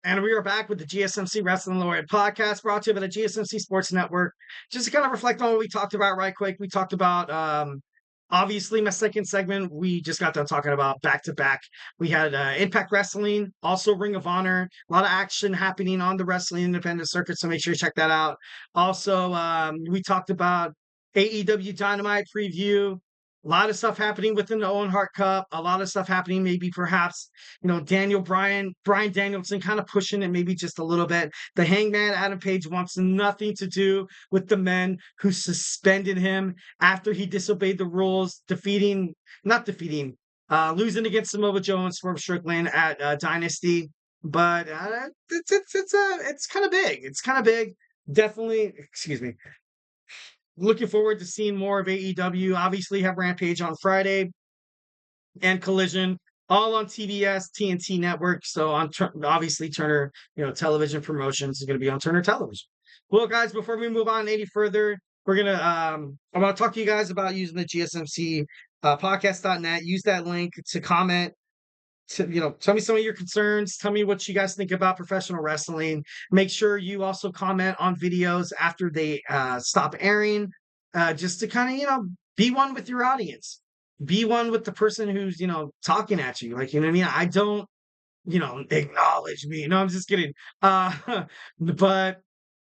And we are back with the GSMC Wrestling Laureate Podcast, brought to you by the GSMC Sports Network. Just to kind of reflect on what we talked about right quick, we talked about, obviously, my second segment, we just got done talking about back-to-back. We had Impact Wrestling, also Ring of Honor, a lot of action happening on the wrestling independent circuit, so make sure you check that out. Also, we talked about AEW Dynamite preview, a lot of stuff happening within the Owen Hart Cup, a lot of stuff happening maybe perhaps Bryan Danielson kind of pushing it maybe just a little bit. The Hangman Adam Page wants nothing to do with the men who suspended him after he disobeyed the rules, losing against Samoa Joe and Swerve Strickland at Dynasty. But it's kind of big. It's kind of big. Definitely, excuse me. Looking forward to seeing more of AEW. Obviously, have Rampage on Friday and Collision, all on TBS, TNT Network. So on obviously Turner, television promotions is going to be on Turner Television. Well, guys, before we move on any further, I'm going to talk to you guys about using the GSMC podcast.net. Use that link to comment. Tell me some of your concerns. Tell me what you guys think about professional wrestling. Make sure you also comment on videos after they stop airing, just to kind of, be one with your audience. Be one with the person who's, talking at you. Like, I don't, acknowledge me. No, I'm just kidding. But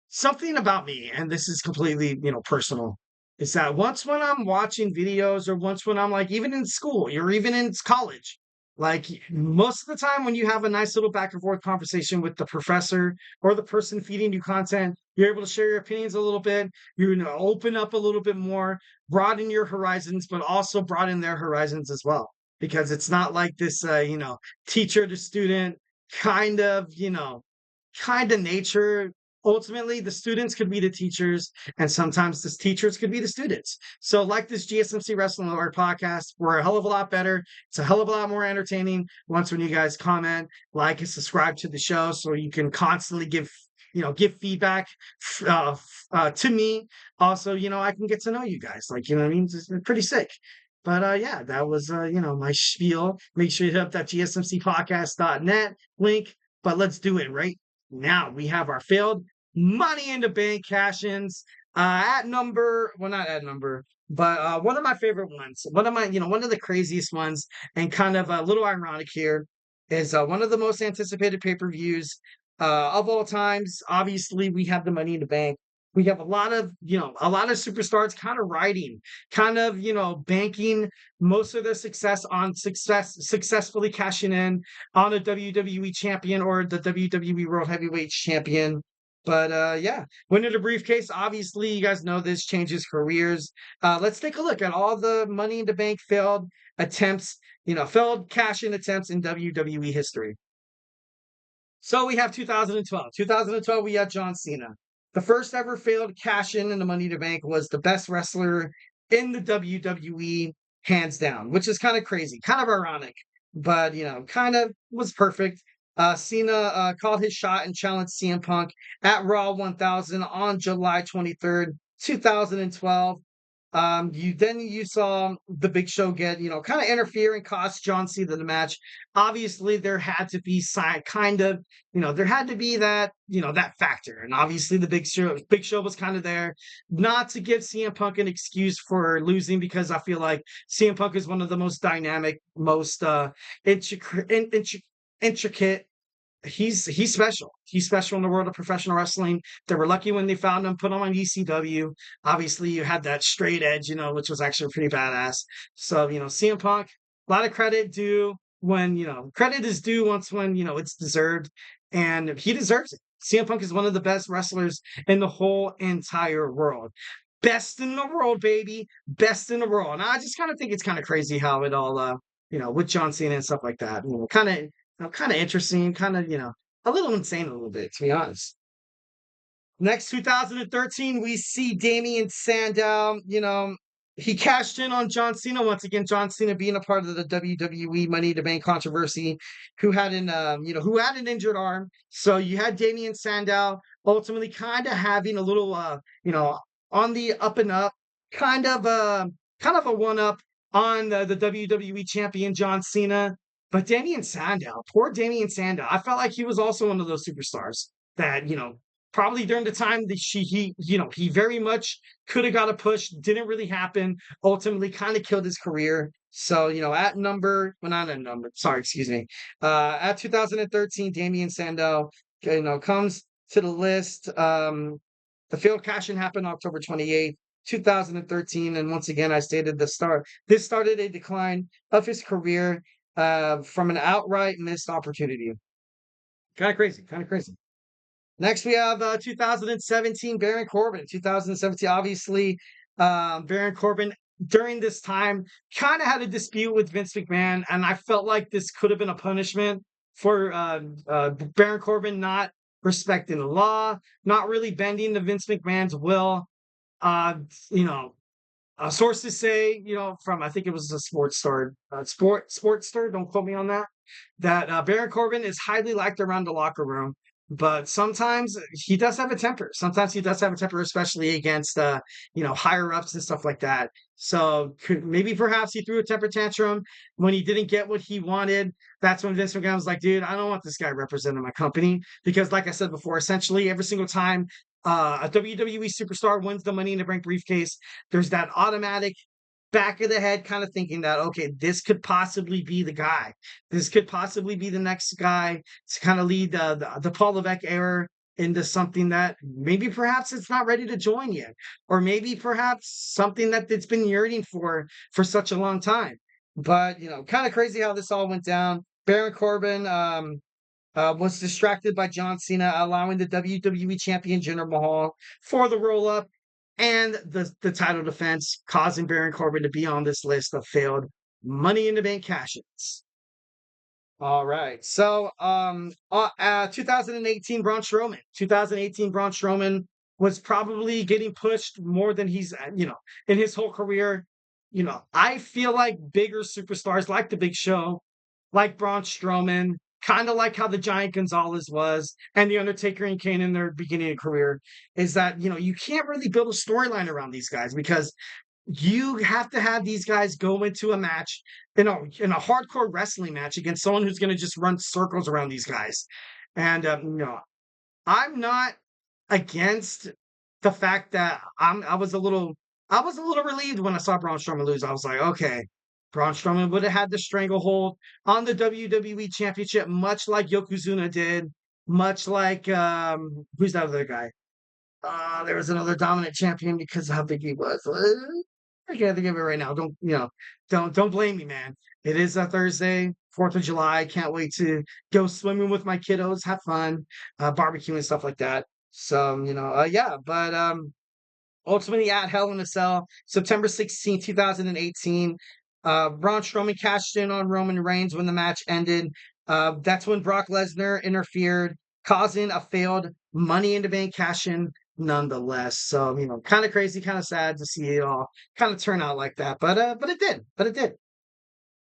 something about me, and this is completely, personal, is that once when I'm watching videos or once when I'm like, even in school or even in college, like most of the time when you have a nice little back and forth conversation with the professor or the person feeding you content, you're able to share your opinions a little bit. You're open up a little bit more, broaden your horizons, but also broaden their horizons as well. Because it's not like this, teacher to student kind of nature. Ultimately, the students could be the teachers, and sometimes the teachers could be the students. So like this GSMC Wrestling Laureate Podcast, we're a hell of a lot better. It's a hell of a lot more entertaining once when you guys comment, like, and subscribe to the show so you can constantly give feedback to me. Also, I can get to know you guys. Like, it's pretty sick. But yeah, that was my spiel. Make sure you hit up that GSMCpodcast.net link. But let's do it right now. We have our failed Money in the Bank cash-ins not at number, but one of my favorite ones. One of the craziest ones, and kind of a little ironic here, is one of the most anticipated pay-per-views of all times. Obviously, we have the Money in the Bank. We have a lot of superstars kind of riding, kind of, banking most of their success on successfully cashing in on a WWE champion or the WWE World Heavyweight Champion. But yeah, winning the briefcase, obviously, you guys know this changes careers. Let's take a look at all the Money in the Bank failed attempts, failed cash-in attempts in WWE history. So we have 2012. 2012, we have John Cena. The first ever failed cash-in the Money in the Bank was the best wrestler in the WWE, hands down, which is kind of crazy, kind of ironic, but, kind of was perfect. Cena called his shot and challenged CM Punk at Raw 1000 on July 23rd, 2012. You saw the Big Show get, kind of interfere and cost John Cena the match. Obviously, there had to be there had to be that, that factor. And obviously the Big Show was kind of there, not to give CM Punk an excuse for losing, because I feel like CM Punk is one of the most dynamic, most intricate. He's special. He's special in the world of professional wrestling. They were lucky when they found him, put him on ECW. Obviously, you had that straight edge, which was actually pretty badass. So, CM Punk, a lot of credit due when, credit is due once when, it's deserved. And he deserves it. CM Punk is one of the best wrestlers in the whole entire world. Best in the world, baby. Best in the world. And I just kind of think it's kind of crazy how it all, with John Cena and stuff like that, kind of interesting, kind of, a little insane a little bit, to be honest. Next, 2013, we see Damien Sandow. He cashed in on John Cena once again. John Cena being a part of the WWE Money in the Bank controversy, who had an injured arm. So you had Damien Sandow ultimately kind of having a little, on the up and up, kind of a one up on the WWE Champion John Cena. But Damien Sandow, poor Damien Sandow, I felt like he was also one of those superstars that, probably during the time that he very much could have got a push, didn't really happen, ultimately kind of killed his career. So, well, not at number, sorry, excuse me. At 2013, Damien Sandow, comes to the list. The field cash-in happened October 28th, 2013. And once again, I stated this started a decline of his career from an outright missed opportunity. Kind of crazy, kind of crazy. Next, we have 2017 Baron Corbin. 2017, obviously, Baron Corbin during this time kind of had a dispute with Vince McMahon, and I felt like this could have been a punishment for Baron Corbin not respecting the law, not really bending to Vince McMahon's will. Uh, you know, sources say, from I think it was a sports star, don't quote me on that Baron Corbin is highly liked around the locker room, but sometimes he does have a temper. Sometimes he does have a temper, especially against, higher ups and stuff like that. So maybe perhaps he threw a temper tantrum when he didn't get what he wanted. That's when Vince McMahon was like, dude, I don't want this guy representing my company. Because like I said before, essentially every single time a WWE superstar wins the Money in the Bank briefcase, there's that automatic back of the head kind of thinking that, okay, this could possibly be the guy. This could possibly be the next guy to kind of lead the Paul Levesque era into something that maybe perhaps it's not ready to join yet, or maybe perhaps something that it's been yearning for such a long time. But, kind of crazy how this all went down. Baron Corbin was distracted by John Cena, allowing the WWE Champion Jinder Mahal for the roll-up and the title defense, causing Baron Corbin to be on this list of failed Money in the Bank cash-ins. All right. So, 2018 Braun Strowman. 2018 Braun Strowman was probably getting pushed more than he's, in his whole career. I feel like bigger superstars like The Big Show, like Braun Strowman, kind of like how the Giant Gonzalez was, and the Undertaker and Kane in their beginning of career, is that, you can't really build a storyline around these guys because you have to have these guys go into a match in a hardcore wrestling match against someone who's going to just run circles around these guys. And, I'm not against the fact that I was a little relieved when I saw Braun Strowman lose. I was like, okay, Braun Strowman would have had the stranglehold on the WWE Championship, much like Yokozuna did, much like who's that other guy? There was another dominant champion because of how big he was. I can't think of it right now. Don't blame me, man. It is a Thursday, 4th of July. Can't wait to go swimming with my kiddos, have fun, barbecue and stuff like that. So, yeah, but ultimately at Hell in a Cell, September 16, 2018, Braun Strowman cashed in on Roman Reigns when the match ended. That's when Brock Lesnar interfered, causing a failed Money in the Bank cash-in nonetheless. So, kind of crazy, kind of sad to see it all kind of turn out like that. But it did. But it did.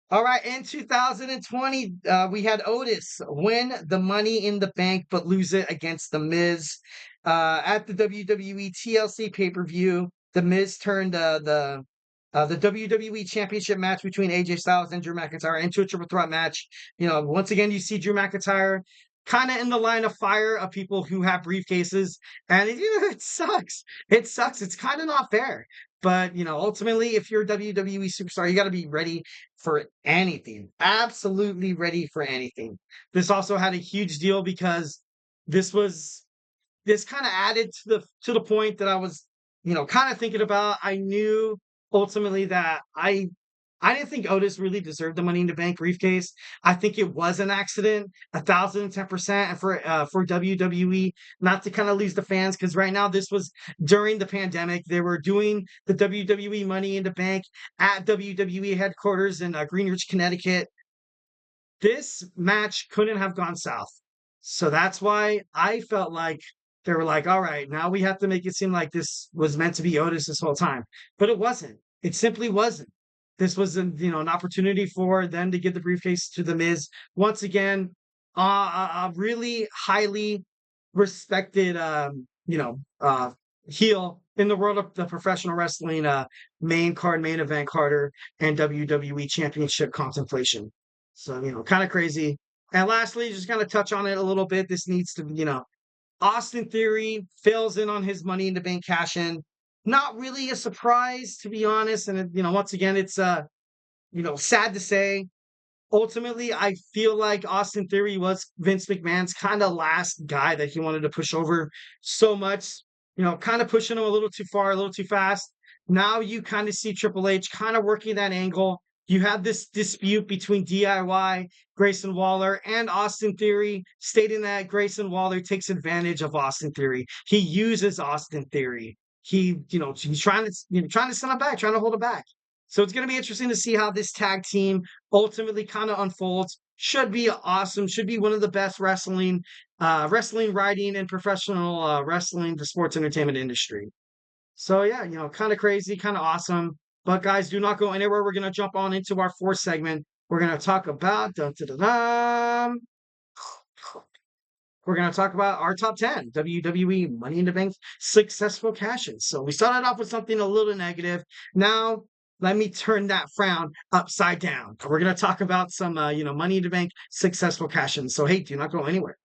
All right, in 2020, we had Otis win the Money in the Bank, but lose it against The Miz. At the WWE TLC pay-per-view, The Miz turned the WWE Championship match between AJ Styles and Drew McIntyre into a triple threat match. Once again, you see Drew McIntyre kind of in the line of fire of people who have briefcases, and it sucks. It sucks. It's kind of not fair. But, ultimately, if you're a WWE superstar, you got to be ready for anything. Absolutely ready for anything. This also had a huge deal because this kind of added to the point that I was, kind of thinking about. I knew ultimately that I didn't think Otis really deserved the Money in the Bank briefcase. I think it was an accident, 1,010%, and for WWE not to kind of lose the fans, because right now this was during the pandemic. They were doing the WWE Money in the Bank at WWE headquarters in Greenwich, Connecticut. This match couldn't have gone south, so that's why I felt like they were like, all right, now we have to make it seem like this was meant to be Otis this whole time, but it wasn't. It simply wasn't. This was an opportunity for them to give the briefcase to The Miz. Once again, a really highly respected, heel in the world of the professional wrestling, main event Carter, and WWE Championship contemplation. So, kind of crazy. And lastly, just kind of touch on it a little bit. This needs to, Austin Theory fills in on his Money in the Bank cash in. Not really a surprise, to be honest. And, once again, it's, sad to say. Ultimately, I feel like Austin Theory was Vince McMahon's kind of last guy that he wanted to push over so much, kind of pushing him a little too far, a little too fast. Now you kind of see Triple H kind of working that angle. You have this dispute between DIY, Grayson Waller, and Austin Theory, stating that Grayson Waller takes advantage of Austin Theory. He uses Austin Theory. He's trying to send it back, trying to hold it back. So it's going to be interesting to see how this tag team ultimately kind of unfolds. Should be awesome. Should be one of the best wrestling writing and professional wrestling, the sports entertainment industry. So yeah, kind of crazy, kind of awesome. But guys, do not go anywhere. We're going to jump on into our fourth segment. We're going to talk about we're going to talk about our top 10 WWE Money in the Bank successful cash-ins. So we started off with something a little negative. Now, let me turn that frown upside down. We're going to talk about some, Money in the Bank successful cash-ins. So, hey, do not go anywhere.